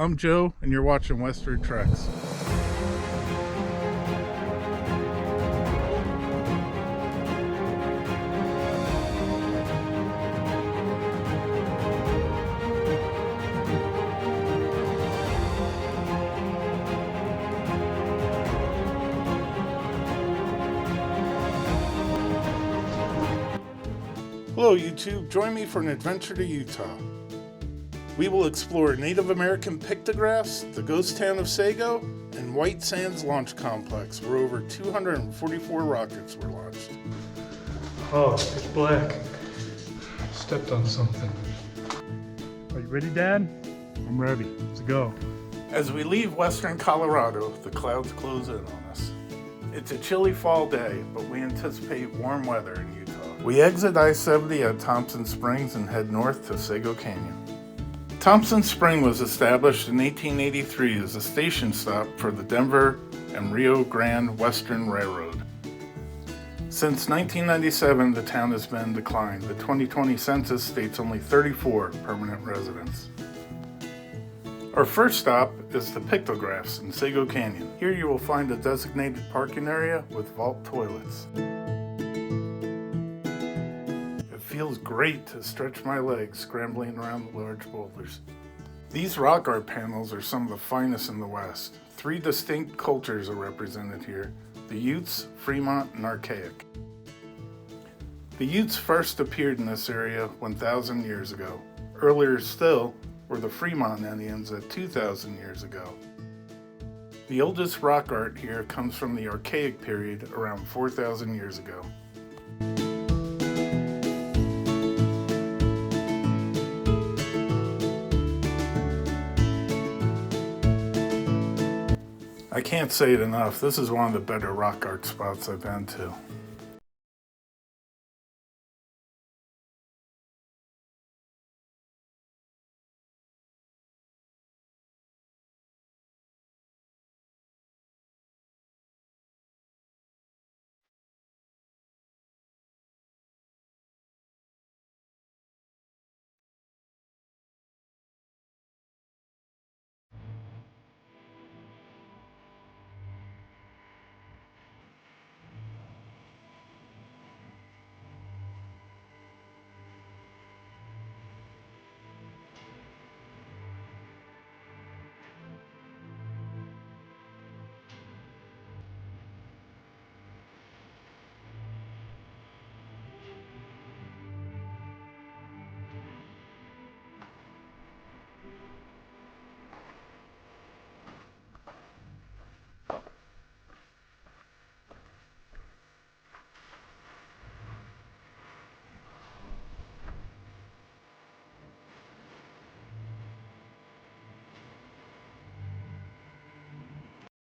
I'm Joe, and you're watching Western Treks. Hello YouTube, join me for an adventure to Utah. We will explore Native American pictographs, the ghost town of Sego, and Whitesands Launch Complex, where over 244 rockets were launched. Oh, it's black. Stepped on something. Are you ready, Dad? I'm ready. Let's go. As we leave western Colorado, the clouds close in on us. It's a chilly fall day, but we anticipate warm weather in Utah. We exit I-70 at Thompson Springs and head north to Sego Canyon. Thompson Spring was established in 1883 as a station stop for the Denver and Rio Grande Western Railroad. Since 1997, the town has been in decline. The 2020 census states only 34 permanent residents. Our first stop is the pictographs in Sego Canyon. Here you will find a designated parking area with vault toilets. It feels great to stretch my legs scrambling around the large boulders. These rock art panels are some of the finest in the West. 3 distinct cultures are represented here: the Utes, Fremont, and Archaic. The Utes first appeared in this area 1,000 years ago. Earlier still were the Fremont Indians at 2,000 years ago. The oldest rock art here comes from the Archaic period around 4,000 years ago. I can't say it enough, this is one of the better rock art spots I've been to.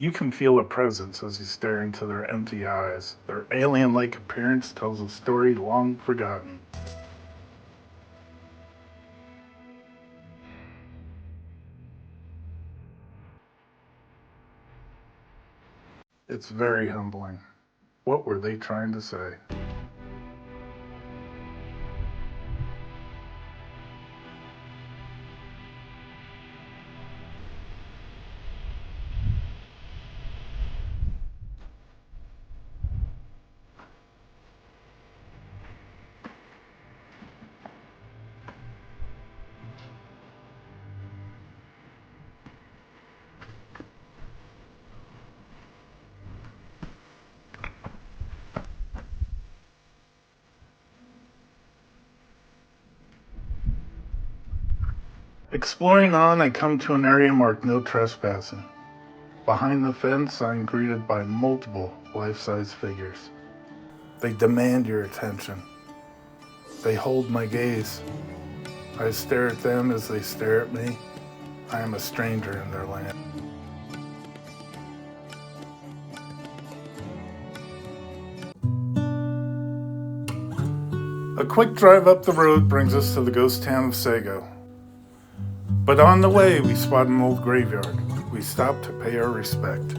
You can feel a presence as you stare into their empty eyes. Their alien-like appearance tells a story long forgotten. It's very humbling. What were they trying to say? Exploring on, I come to an area marked no trespassing. Behind the fence, I am greeted by multiple life-size figures. They demand your attention. They hold my gaze. I stare at them as they stare at me. I am a stranger in their land. A quick drive up the road brings us to the ghost town of Sego. But on the way, we spot an old graveyard. We stop to pay our respect.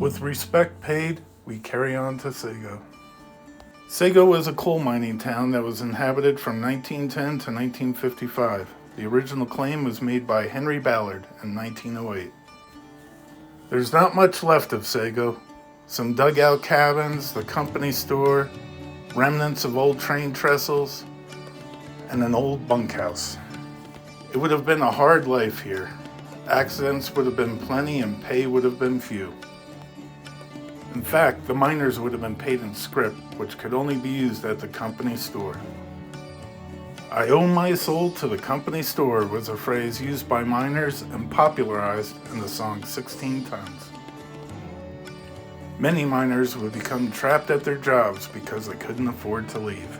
With respect paid, we carry on to Sego. Sego was a coal mining town that was inhabited from 1910 to 1955. The original claim was made by Henry Ballard in 1908. There's not much left of Sego. Some dugout cabins, the company store, remnants of old train trestles, and an old bunkhouse. It would have been a hard life here. Accidents would have been plenty and pay would have been few. In fact, the miners would have been paid in scrip, which could only be used at the company store. "I owe my soul to the company store" was a phrase used by miners and popularized in the song 16 Tons. Many miners would become trapped at their jobs because they couldn't afford to leave.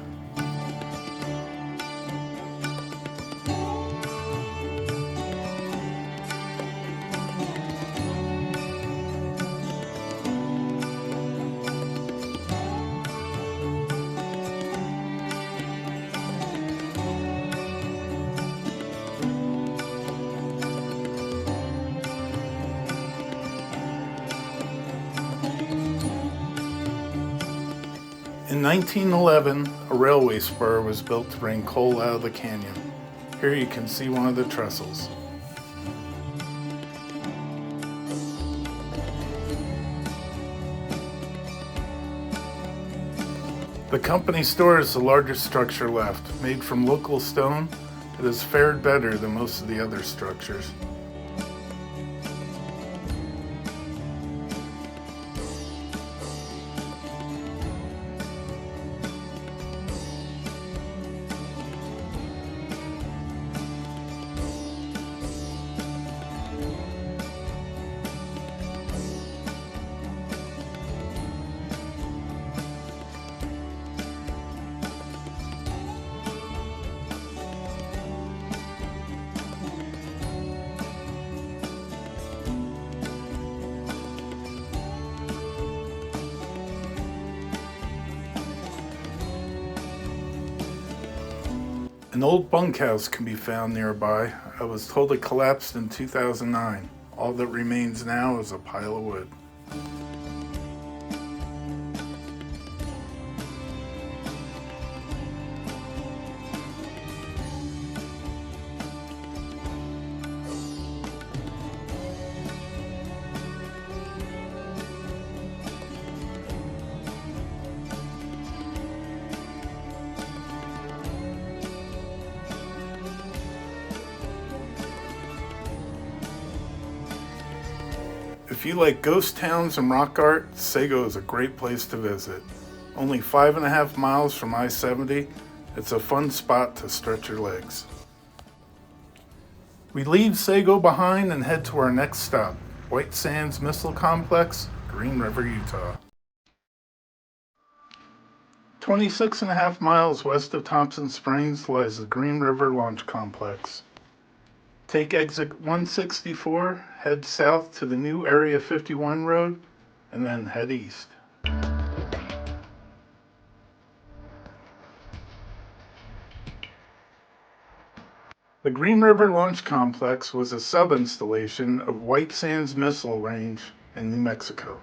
In 1911, a railway spur was built to bring coal out of the canyon. Here you can see one of the trestles. The company store is the largest structure left. Made from local stone, it has fared better than most of the other structures. An old bunkhouse can be found nearby. I was told it collapsed in 2009. All that remains now is a pile of wood. If you like ghost towns and rock art, Sego is a great place to visit. Only 5.5 miles from I-70, it's a fun spot to stretch your legs. We leave Sego behind and head to our next stop, Whitesands Missile Complex, Green River, Utah. 26.5 miles west of Thompson Springs lies the Green River Launch Complex. Take exit 164, head south to the new Area 51 road, and then head east. The Green River Launch Complex was a sub-installation of Whitesands Missile Range in New Mexico.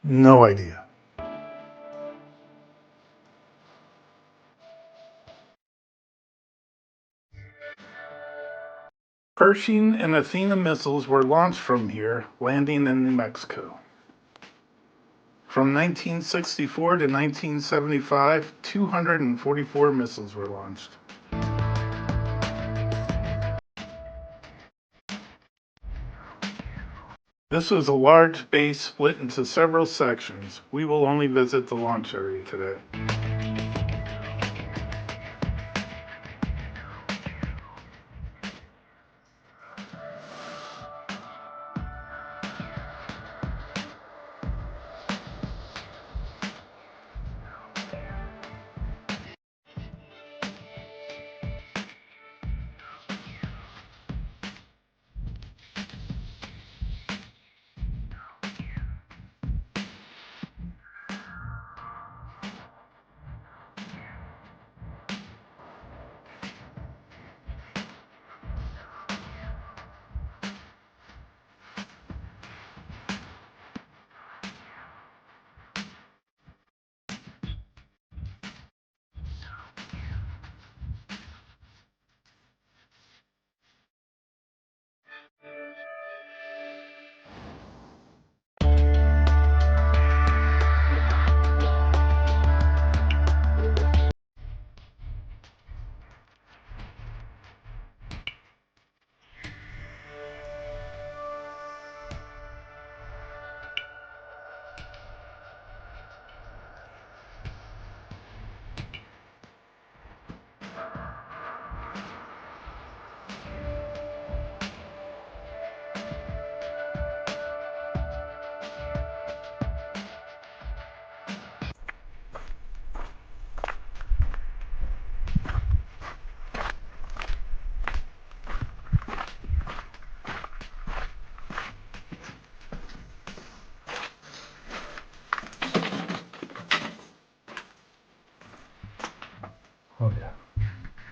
No idea. Pershing and Athena missiles were launched from here, landing in New Mexico. From 1964 to 1975, 244 missiles were launched. This was a large base split into several sections. We will only visit the launch area today.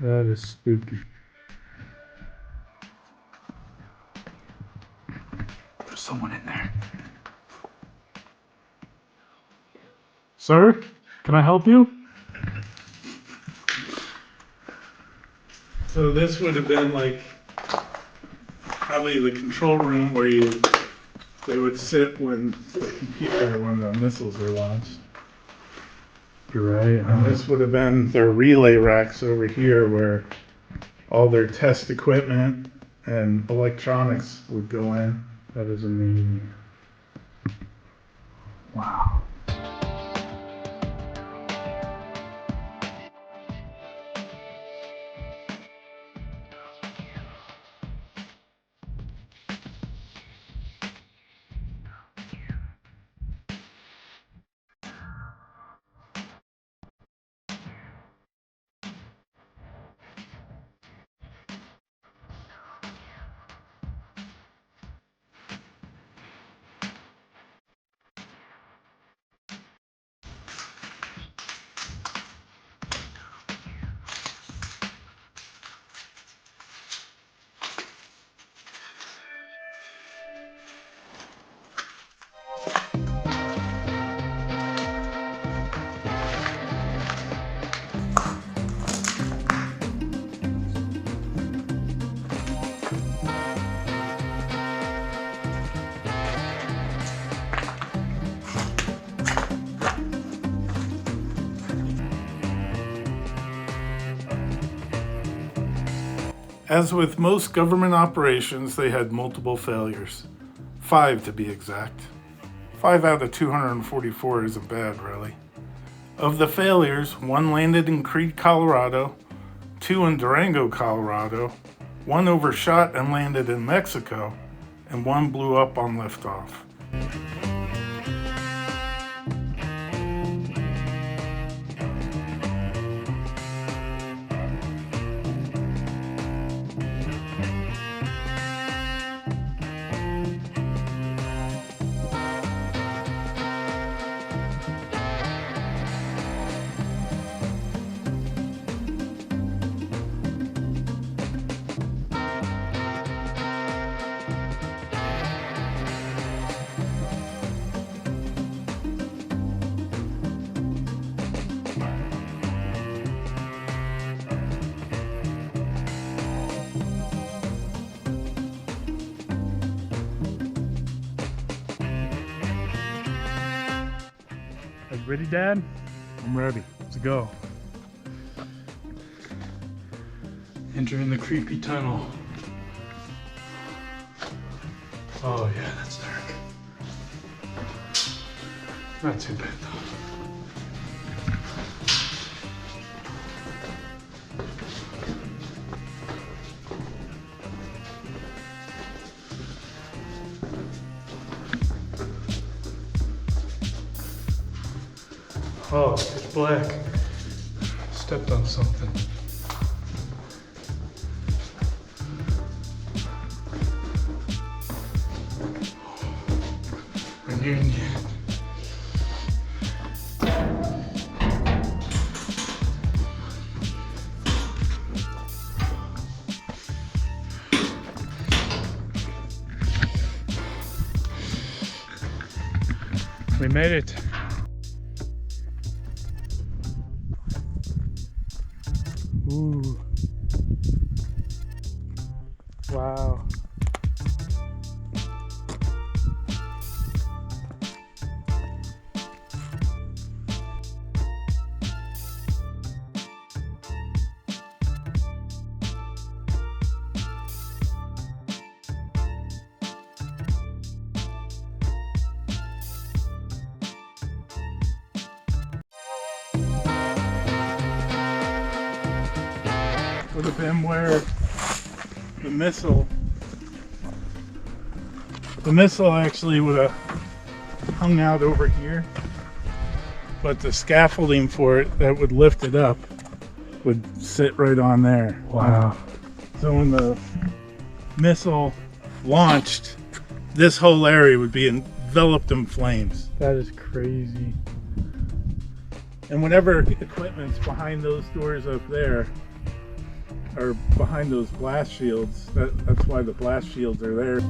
That is spooky. There's someone in there. Sir, can I help you? So this would have been like probably the control room where they would sit when the missiles are launched. You're right. And this would have been their relay racks over here where all their test equipment and electronics would go in. That is amazing. Wow. As with most government operations, they had multiple failures. 5 to be exact. 5 out of 244 isn't bad, really. Of the failures, 1 landed in Crete, Colorado, 2 in Durango, Colorado, 1 overshot and landed in Mexico, and 1 blew up on liftoff. Are you ready, Dad? I'm ready. Let's go. Entering the creepy tunnel. Oh yeah, that's dark. Not too bad though. Oh, it's black. Stepped on something. We're nearing the end. We made it. Ooh. Wow. Would have been where the missile actually would have hung out over here, but the scaffolding for it that would lift it up would sit right on there. Wow. So when the missile launched, this whole area would be enveloped in flames. That is crazy. And whatever equipment's behind those doors up there are behind those blast shields. That's why the blast shields are there.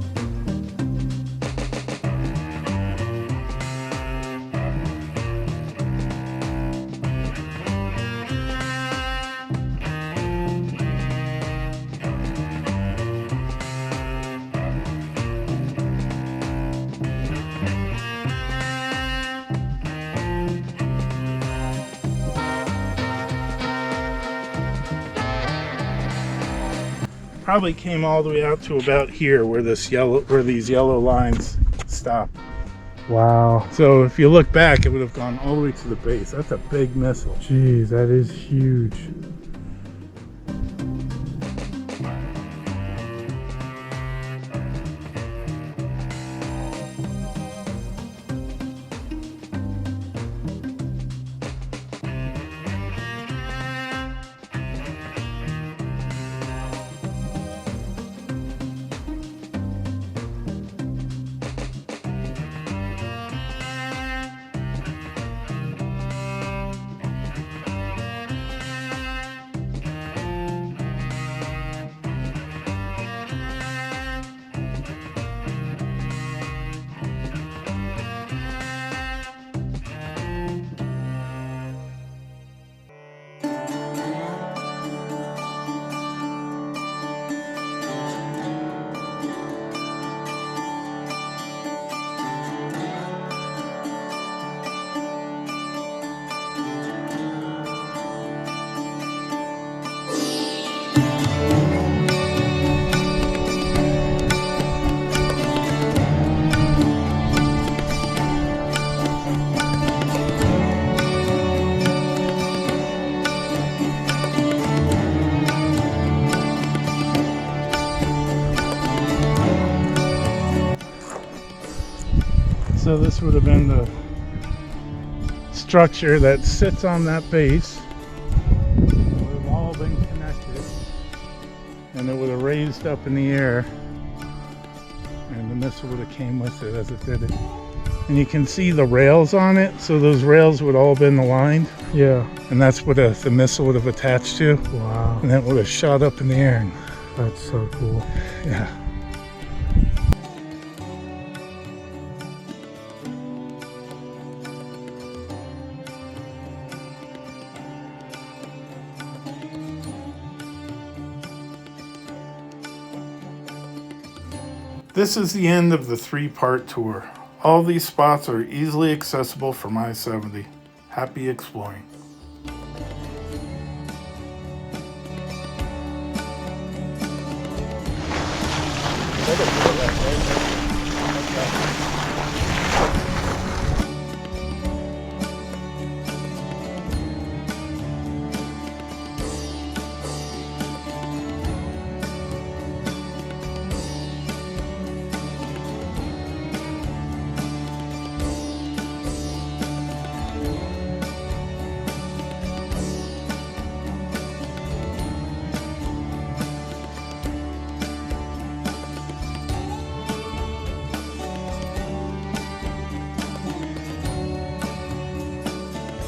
Probably came all the way out to about here where these yellow lines stop. Wow. So if you look back, it would have gone all the way to the base. That's a big missile. Jeez, that is huge. So this would have been the structure that sits on that base. It would have all been connected, and it would have raised up in the air, and the missile would have came with it as it did it. And you can see the rails on it, so those rails would all been aligned. Yeah. And that's what the missile would have attached to. Wow. And that would have shot up in the air. And, That's so cool. yeah. This is the end of the 3-part tour. All these spots are easily accessible from I-70. Happy exploring.